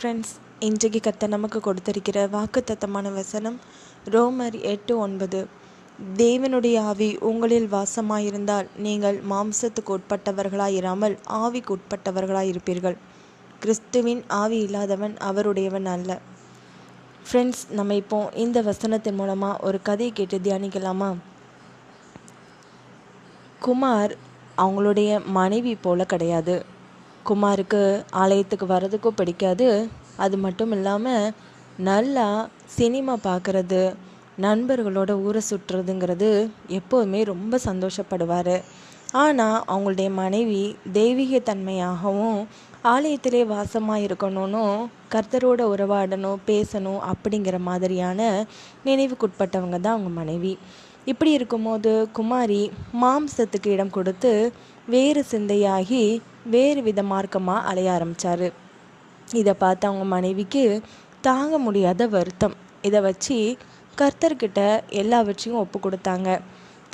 Friends, இன்றைக்கு கர்த்தர் நமக்கு கொடுத்திருக்கிற வாக்குத்தத்தமான வசனம் ரோமர் 8:9. தேவனுடைய ஆவி உங்களில் வாசமாயிருந்தால் நீங்கள் மாம்சத்துக்கு உட்பட்டவர்களாயிராமல் ஆவிக்கு உட்பட்டவர்களாயிருப்பீர்கள். கிறிஸ்துவின் ஆவி இல்லாதவன் அவருடையவன் அல்ல. ஃப்ரெண்ட்ஸ், நம்ம இப்போ இந்த வசனத்தின் மூலமாக ஒரு கதையை கேட்டு தியானிக்கலாமா? குமார் அவங்களுடைய மனைவி போல கிடையாது. குமாருக்கு ஆலயத்துக்கு வர்றதுக்கும் பிடிக்காது. அது மட்டும் இல்லாமல் நல்லா சினிமா பார்க்குறது, நண்பர்களோட ஊரை சுற்றுறதுங்கிறது எப்போதுமே ரொம்ப சந்தோஷப்படுவார். ஆனால் அவங்களுடைய மனைவி தெய்வீக தன்மையாகவும் ஆலயத்திலே வாசமாக இருக்கணும்னு, கர்த்தரோட உறவாடணும், பேசணும் அப்படிங்கிற மாதிரியான நினைவுக்குட்பட்டவங்க தான் அவங்க மனைவி. இப்படி இருக்கும்போது குமாரி மாம்சத்துக்கு இடம் கொடுத்து வேறு சிந்தையாகி வேறு வித மார்க்கமாக அலைய ஆரம்பித்தார். இதை பார்த்து அவங்க மனைவிக்கு தாங்க முடியாத வருத்தம். இதை வச்சு கர்த்தர்கிட்ட எல்லாவற்றையும் ஒப்பு கொடுத்தாங்க.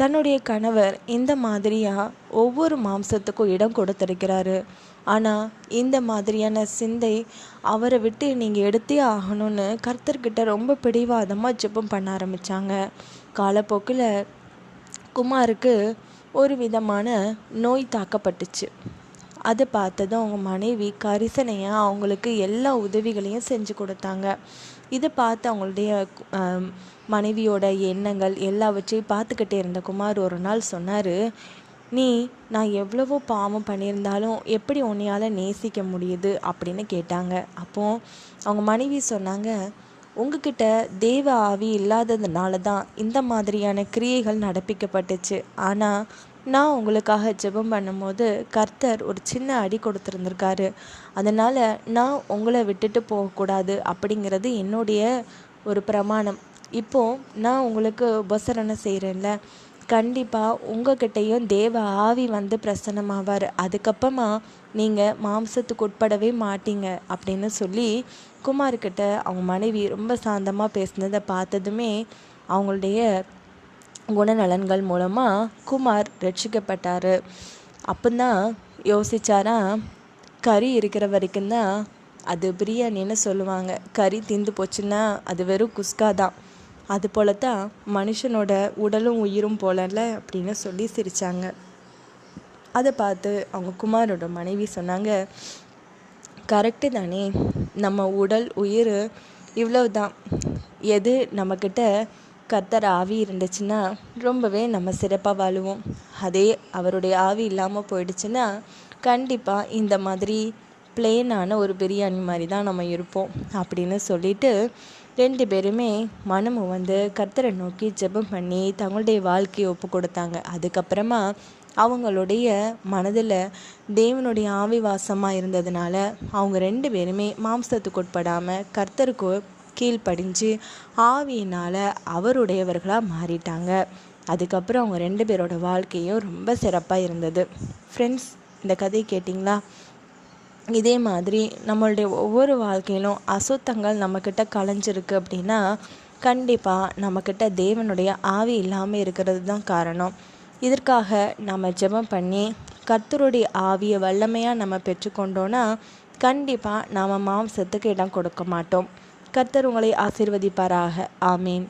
தன்னுடைய கணவர் இந்த மாதிரியாக ஒவ்வொரு மாம்சத்துக்கும் இடம் கொடுத்துருக்கிறாரு, ஆனால் இந்த மாதிரியான சிந்தை அவரை விட்டு நீங்கள் எடுத்தே ஆகணும்னு கர்த்தர்கிட்ட ரொம்ப பிடிவாதமாக ஜெபம் பண்ண ஆரம்பித்தாங்க. காலப்போக்கில் குமாருக்கு ஒரு விதமான நோய் தாக்கப்பட்டுச்சு. அதை பார்த்ததும் அவங்க மனைவி கரிசனையாக அவங்களுக்கு எல்லா உதவிகளையும் செஞ்சு கொடுத்தாங்க. இதை பார்த்து அவங்களுடைய மனைவியோட எண்ணங்கள் எல்லாவற்றையும் பார்த்துக்கிட்டே இருந்த குமார் ஒரு நாள் சொன்னார், நான் எவ்வளவோ பாவம் பண்ணியிருந்தாலும் எப்படி உன்னையால் நேசிக்க முடியுது அப்படின்னு கேட்டாங்க. அப்போது அவங்க மனைவி சொன்னாங்க, உங்ககிட்ட தேவ ஆவி இல்லாததுனால தான் இந்த மாதிரியான கிரியைகள் நடப்பிக்கப்பட்டுச்சு. ஆனால் நான் உங்களுக்காக ஜெபம் பண்ணும்போது கர்த்தர் ஒரு சின்ன அடி கொடுத்துருந்துருக்காரு. அதனால் நான் உங்களை விட்டுட்டு போகக்கூடாது அப்படிங்கிறது என்னுடைய ஒரு பிரமாணம். இப்போது நான் உங்களுக்கு உபசரணை செய்கிறேன்ல, கண்டிப்பாக உங்ககிட்டையும் தேவ ஆவி வந்து பிரசன்னமாவார். அதுக்கப்புறமா நீங்கள் மாம்சத்துக்கு உட்படவே மாட்டீங்க அப்படின்னு சொல்லி குமார்கிட்ட அவங்க மனைவி ரொம்ப சாந்தமாக பேசினதை பார்த்ததுமே அவங்களுடைய குணநலன்கள் மூலமாக குமார் ரட்சிக்கப்பட்டார். அப்போதான் யோசிச்சாரா, கறி இருக்கிற வரைக்கும் தான் அது பிரியாணின்னு சொல்லுவாங்க. கறி தீந்து போச்சுன்னா அது வெறும் குஸ்கா தான். அது போல தான் மனுஷனோட உடலும் உயிரும் போலல அப்படின்னு சொல்லி சிரித்தாங்க. அதை பார்த்து அவங்க குமாரோட மனைவி சொன்னாங்க, கரெக்டு தானே, நம்ம உடல் உயிர் இவ்வளவு தான். எது நம்மக்கிட்ட கர்த்தர் ஆவி இருந்துச்சுன்னா ரொம்பவே நம்ம சிறப்பாக வாழுவோம். அதே அவருடைய ஆவி இல்லாமல் போயிடுச்சுன்னா கண்டிப்பாக இந்த மாதிரி பிளெயினான ஒரு பிரியாணி மாதிரி தான் நம்ம இருப்போம் அப்படின்னு சொல்லிட்டு 2 பேருமே மனமும் வந்து கர்த்தரை நோக்கி ஜெபம் பண்ணி தங்களுடைய வாழ்க்கையை ஒப்பு கொடுத்தாங்க. அதுக்கப்புறமா அவங்களுடைய மனதில் தேவனுடைய ஆவி வாசமாக இருந்ததுனால அவங்க 2 பேருமே மாம்சத்துக்கு உட்படாமல் கர்த்தருக்கு கீழ்ப்படிஞ்சு ஆவியினால் அவருடையவர்களாக மாறிட்டாங்க. அதுக்கப்புறம் அவங்க 2 பேரோட வாழ்க்கையும் ரொம்ப சிறப்பாக இருந்தது. ஃப்ரெண்ட்ஸ், இந்த கதையை கேட்டிங்களா? இதே மாதிரி நம்மளுடைய ஒவ்வொரு வாழ்க்கையிலும் அசுத்தங்கள் நம்மக்கிட்ட கலைஞ்சிருக்கு அப்படின்னா கண்டிப்பாக நம்மக்கிட்ட தேவனுடைய ஆவி இல்லாமல் இருக்கிறது தான் காரணம். இதற்காக நம்ம ஜெபம் பண்ணி கர்த்தருடைய ஆவியை வல்லமையாக நம்ம பெற்றுக்கொண்டோன்னா கண்டிப்பாக நாம் மாம்சத்துக்கு இடம் கொடுக்க மாட்டோம். கர்த்தர் உங்களை ஆசீர்வதிப்பாராக. ஆமீன்.